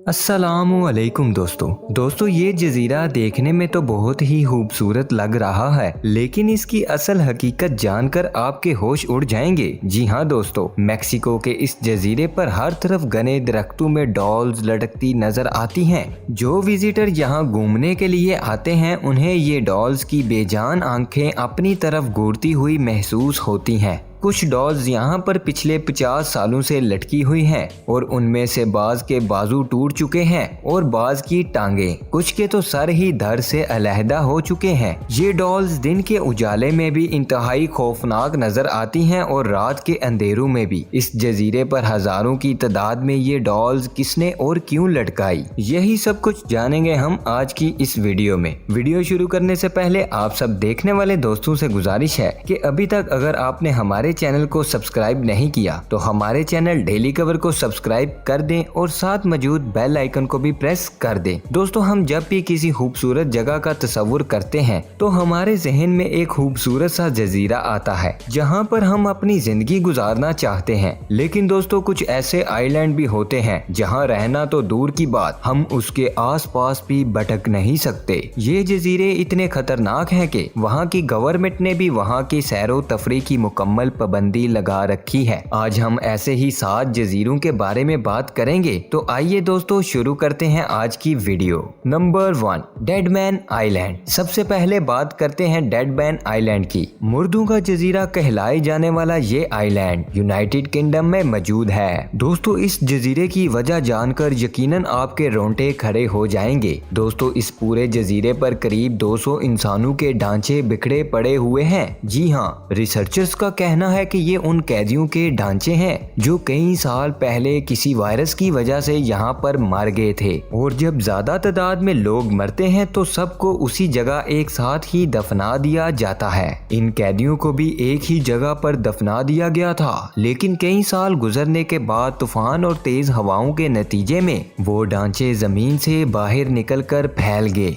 अस्सलामुअलैकुम दोस्तों ये जजीरा देखने में तो बहुत ही खूबसूरत लग रहा है, लेकिन इसकी असल हकीकत जानकर आपके होश उड़ जाएंगे। जी हाँ दोस्तों, मेक्सिको के इस जजीरे पर हर तरफ घने दरख्तों में डॉल्स लटकती नजर आती हैं। जो विजिटर यहाँ घूमने के लिए आते हैं उन्हें ये डॉल्स की बेजान आंखें अपनी तरफ घूरती हुई महसूस होती हैं। कुछ डॉल्स यहाँ पर पिछले 50 सालों से लटकी हुई हैं और उनमें से बाज के बाजू टूट चुके हैं और बाज की टांगे, कुछ के तो सर ही धड़ से अलहदा हो चुके हैं। ये डॉल्स दिन के उजाले में भी इंतहाई खौफनाक नजर आती हैं और रात के अंधेरों में भी। इस जजीरे पर हजारों की तादाद में ये डॉल्स किसने और क्यों लटकाई, यही सब कुछ जानेंगे हम आज की इस वीडियो में। वीडियो शुरू करने से पहले आप सब देखने वाले दोस्तों से गुजारिश है कि अभी तक अगर आपने हमारे चैनल को सब्सक्राइब नहीं किया तो हमारे चैनल डेली खबर को सब्सक्राइब कर दें और साथ मौजूद बेल आइकन को भी प्रेस कर दें। दोस्तों, हम जब भी किसी खूबसूरत जगह का तस्वुर करते हैं तो हमारे जहन में एक खूबसूरत सा जजीरा आता है जहां पर हम अपनी जिंदगी गुजारना चाहते हैं। लेकिन दोस्तों, कुछ ऐसे आइलैंड भी होते हैं जहां रहना तो दूर की बात, हम उसके आसपास भी भटक नहीं सकते। ये जजीरे इतने खतरनाक हैं कि वहां की गवर्नमेंट ने भी वहां की सैरो तफरी की मुकम्मल पाबंदी लगा रखी है। आज हम ऐसे ही 7 जजीरों के बारे में बात करेंगे, तो आइए दोस्तों शुरू करते हैं आज की video. Number 1, dead man island. सबसे पहले बात करते हैं डेड मैन आइलैंड की। मुर्दों का जजीरा कहलाए जाने वाला ये आइलैंड यूनाइटेड किंगडम में मौजूद है। दोस्तों, इस जजीरे की वजह जानकर यकीनन आपके रोंगटे खड़े हो जाएंगे। दोस्तों, इस पूरे जजीरे पर करीब 200 इंसानों के ढांचे बिखरे पड़े हुए हैं। जी हाँ, रिसर्चर्स का कहना है कि ये उन कैदियों के ढांचे हैं जो कई साल पहले किसी वायरस की वजह से यहाँ पर मर गए थे, और जब ज्यादा तादाद में लोग मरते हैं तो सबको उसी जगह एक साथ ही दफना दिया जाता है। इन कैदियों को भी एक ही जगह पर दफना दिया गया था, लेकिन कई साल गुजरने के बाद तूफान और तेज हवाओं के नतीजे में वो ढांचे जमीन से बाहर निकलकर फैल गए।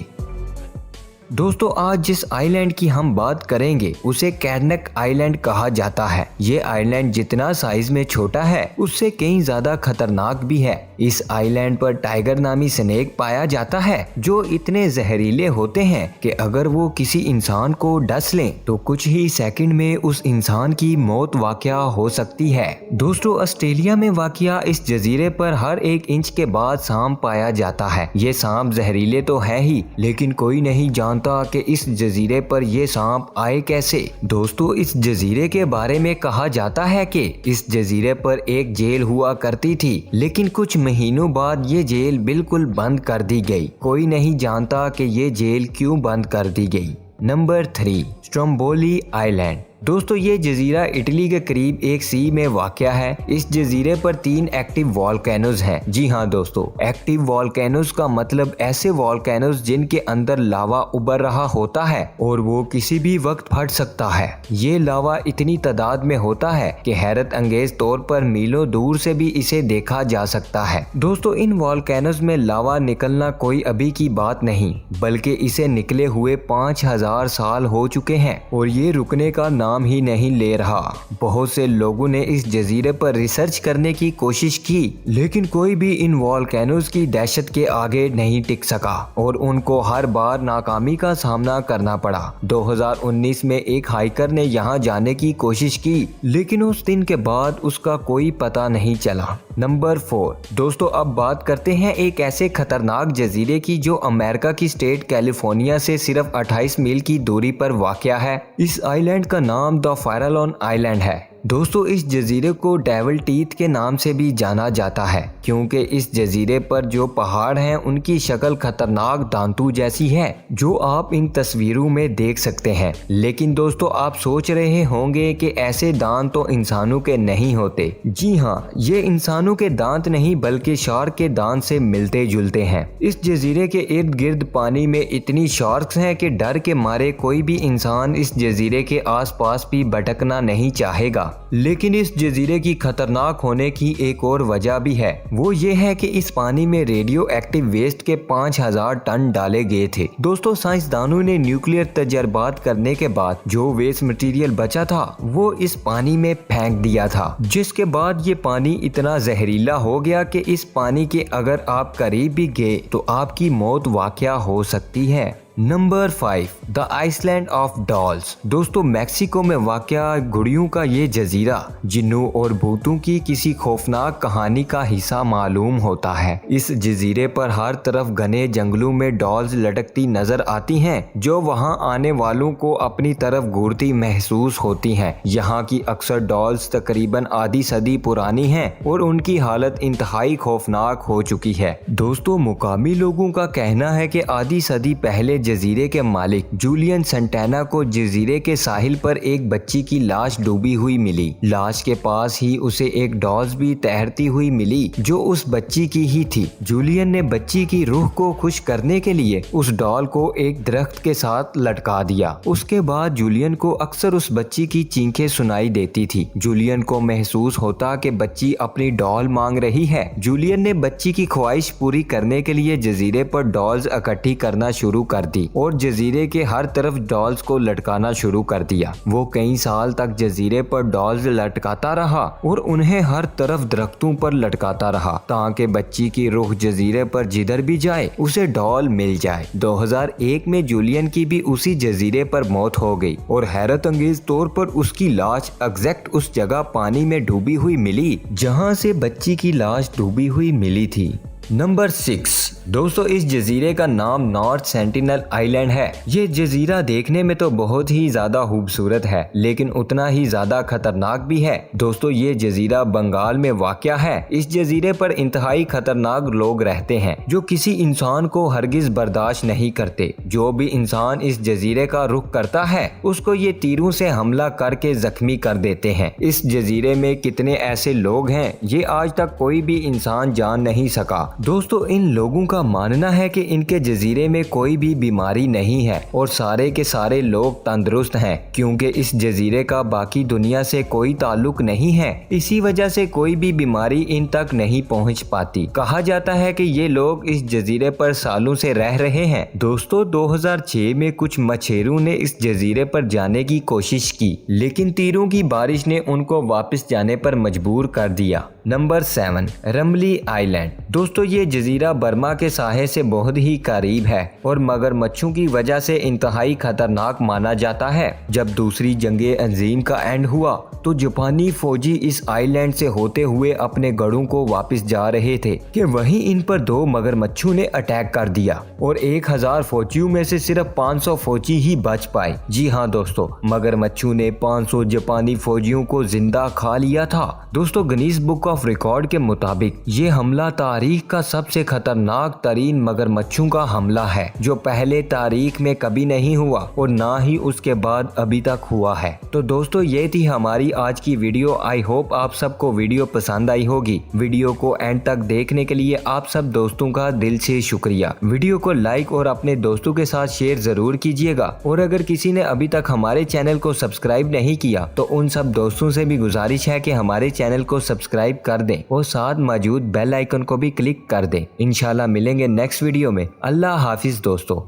दोस्तों, आज जिस आइलैंड की हम बात करेंगे उसे कैडनक आइलैंड कहा जाता है। ये आइलैंड जितना साइज में छोटा है उससे कहीं ज्यादा खतरनाक भी है। इस आइलैंड पर टाइगर नामी स्नेक पाया जाता है जो इतने जहरीले होते हैं कि अगर वो किसी इंसान को डस लें तो कुछ ही सेकंड में उस इंसान की मौत वाकया हो सकती है। दोस्तों, ऑस्ट्रेलिया में वाकया इस जजीरे पर हर 1 इंच के बाद सांप पाया जाता है। ये सांप जहरीले तो है ही, लेकिन कोई नहीं जानता कि इस जजीरे पर ये सांप आए कैसे। दोस्तों, इस जजीरे के बारे में कहा जाता है कि इस जजीरे पर एक जेल हुआ करती थी, लेकिन कुछ महीनों बाद ये जेल बिल्कुल बंद कर दी गई। कोई नहीं जानता कि ये जेल क्यों बंद कर दी गई। Number 3, Stromboli island. दोस्तों, ये जजीरा इटली के करीब एक सी में वाक़या है। इस जजीरे पर 3 एक्टिव वॉल्केनोज हैं। जी हाँ दोस्तों, एक्टिव वॉल्केनोज का मतलब ऐसे वॉल्केनोज जिनके अंदर लावा उबर रहा होता है और वो किसी भी वक्त फट सकता है। ये लावा इतनी तादाद में होता है कि हैरत अंगेज तौर पर मीलों दूर से भी इसे देखा जा सकता है। दोस्तों, इन वॉल्केनोज में लावा निकलना कोई अभी की बात नहीं, बल्कि इसे निकले हुए 5000 साल हो चुके हैं और ये रुकने का नाम ही नहीं ले रहा। बहुत से लोगों ने इस जजीरे पर रिसर्च करने की कोशिश की, लेकिन कोई भी इन वॉल्केनोज की दहशत के आगे नहीं टिक सका और उनको हर बार नाकामी का सामना करना पड़ा। 2019 में एक हाइकर ने यहाँ जाने की कोशिश की, लेकिन उस दिन के बाद उसका कोई पता नहीं चला। नंबर 4, दोस्तों अब बात करते हैं एक ऐसे खतरनाक जजीरे की जो अमेरिका की स्टेट कैलिफोर्निया से सिर्फ 28 मील की दूरी पर वाक़या है। इस आइलैंड का नाम द फायरलोन आइलैंड है। दोस्तों, इस जजीरे को डेविल टीथ के नाम से भी जाना जाता है क्योंकि इस जजीरे पर जो पहाड़ हैं उनकी शक्ल खतरनाक दांतों जैसी है जो आप इन तस्वीरों में देख सकते हैं। लेकिन दोस्तों, आप सोच रहे होंगे कि ऐसे दांत तो इंसानों के नहीं होते। जी हाँ, ये इंसानों के दांत नहीं बल्कि शार्क के दांत से मिलते जुलते हैं। इस जजीरे के इर्द गिर्द पानी में इतनी शार्क्स हैं कि डर के मारे कोई भी इंसान इस जजीरे के आसपास भी भटकना नहीं चाहेगा। लेकिन इस जजीरे की खतरनाक होने की एक और वजह भी है। वो ये है कि इस पानी में रेडियो एक्टिव वेस्ट के 5000 टन डाले गए थे। दोस्तों, साइंसदानों ने न्यूक्लियर तजर्बात करने के बाद जो वेस्ट मटेरियल बचा था वो इस पानी में फेंक दिया था, जिसके बाद ये पानी इतना जहरीला हो गया कि इस पानी के अगर आप करीब भी गए तो आपकी मौत वाक़या हो सकती है। Number 5, the island of dolls. दोस्तों, मैक्सिको में वाक़या गुड़ियों का ये जजीरा जिन्नों और भूतों की किसी खौफनाक कहानी का हिस्सा मालूम होता है। इस जजीरे पर हर तरफ घने जंगलों में डॉल्स लटकती नजर आती हैं, जो वहां आने वालों को अपनी तरफ घूरती महसूस होती हैं। यहाँ की अक्सर डॉल्स तकरीबन आधी सदी पुरानी हैं और उनकी हालत इंतहाई खौफनाक हो चुकी है। दोस्तों, मुकामी लोगों का कहना है कि आधी सदी पहले जजीरे के मालिक जूलियन सेंटाना को जजीरे के साहिल पर एक बच्ची की लाश डूबी हुई मिली। लाश के पास ही उसे एक डॉल्स भी तैरती हुई मिली जो उस बच्ची की ही थी। जूलियन ने बच्ची की रूह को खुश करने के लिए उस डॉल को एक दरख्त के साथ लटका दिया। उसके बाद जूलियन को अक्सर उस बच्ची की चीखें सुनाई देती थी। जूलियन को महसूस होता कि बच्ची अपनी डॉल मांग रही है। जूलियन ने बच्ची की ख्वाहिश पूरी करने के लिए जजीरे पर डॉल्स इकट्ठी करना शुरू कर दी और जजीरे के हर तरफ डॉल्स को लटकाना शुरू कर दिया। वो कई साल तक जजीरे पर डॉल्स लटकाता रहा और उन्हें हर तरफ दरख्तों पर लटकाता रहा ताकि बच्ची की रूह जजीरे पर जिधर भी जाए उसे डॉल मिल जाए। 2001 में जूलियन की भी उसी जजीरे पर मौत हो गई और हैरत अंगेज तौर पर उसकी लाश एग्जैक्ट उस जगह पानी में डूबी हुई मिली जहां से बच्ची की लाश डूबी हुई मिली थी। नंबर 6, दोस्तों, इस जजीरे का नाम नॉर्थ सेंटिनल आइलैंड है। ये जजीरा देखने में तो बहुत ही ज्यादा खूबसूरत है लेकिन उतना ही ज्यादा खतरनाक भी है। दोस्तों, ये जजीरा बंगाल में वाक़या है। इस जजीरे पर इंतहाई खतरनाक लोग रहते हैं जो किसी इंसान को हरगिज बर्दाश्त नहीं करते। जो भी इंसान इस जजीरे का रुख करता है उसको ये तीरों से हमला करके जख्मी कर देते हैं। इस जजीरे में कितने ऐसे लोग हैं ये आज तक कोई भी इंसान जान नहीं सका। दोस्तों, इन लोगों का मानना है कि इनके जजीरे में कोई भी बीमारी नहीं है और सारे के सारे लोग तंदुरुस्त हैं क्योंकि इस जजीरे का बाकी दुनिया से कोई ताल्लुक नहीं है। इसी वजह से कोई भी बीमारी इन तक नहीं पहुंच पाती। कहा जाता है कि ये लोग इस जजीरे पर सालों से रह रहे हैं। दोस्तों, 2006 में कुछ मछेरों ने इस जजीरे पर जाने की कोशिश की लेकिन तीरों की बारिश ने उनको वापस जाने पर मजबूर कर दिया। Number 7, Ramree island. दोस्तों, ये जजीरा बर्मा के साहे से बहुत ही करीब है और मगरमच्छों की वजह से इंतहाई खतरनाक माना जाता है। जब दूसरी जंगे अजीम का एंड हुआ तो जापानी फौजी इस आइलैंड से होते हुए अपने गढ़ों को वापस जा रहे थे कि वहीं इन पर 2 मगरमच्छों ने अटैक कर दिया और 1000 फौजियों में से सिर्फ 500 फौजी ही बच पाए। जी हाँ दोस्तों, मगरमच्छों ने 500 जापानी फौजियों को जिंदा खा लिया था। दोस्तों, गिनीज बुक ऑफ रिकॉर्ड के मुताबिक ये हमला तारीख का सबसे खतरनाक तरीन मगरमच्छों का हमला है जो पहले तारीख में कभी नहीं हुआ और ना ही उसके बाद अभी तक हुआ है। तो दोस्तों, ये थी हमारी आज की वीडियो। आई होप आप सबको वीडियो पसंद आई होगी। वीडियो को एंड तक देखने के लिए आप सब दोस्तों का दिल से शुक्रिया। वीडियो को लाइक और अपने दोस्तों के साथ शेयर जरूर कीजिएगा और अगर किसी ने अभी तक हमारे चैनल को सब्सक्राइब नहीं किया तो उन सब दोस्तों से भी गुजारिश है कि हमारे चैनल को सब्सक्राइब कर दें और साथ मौजूद बेल आइकन को भी क्लिक कर दें। इंशाल्लाह मिलेंगे नेक्स्ट वीडियो में। अल्लाह हाफिज दोस्तों।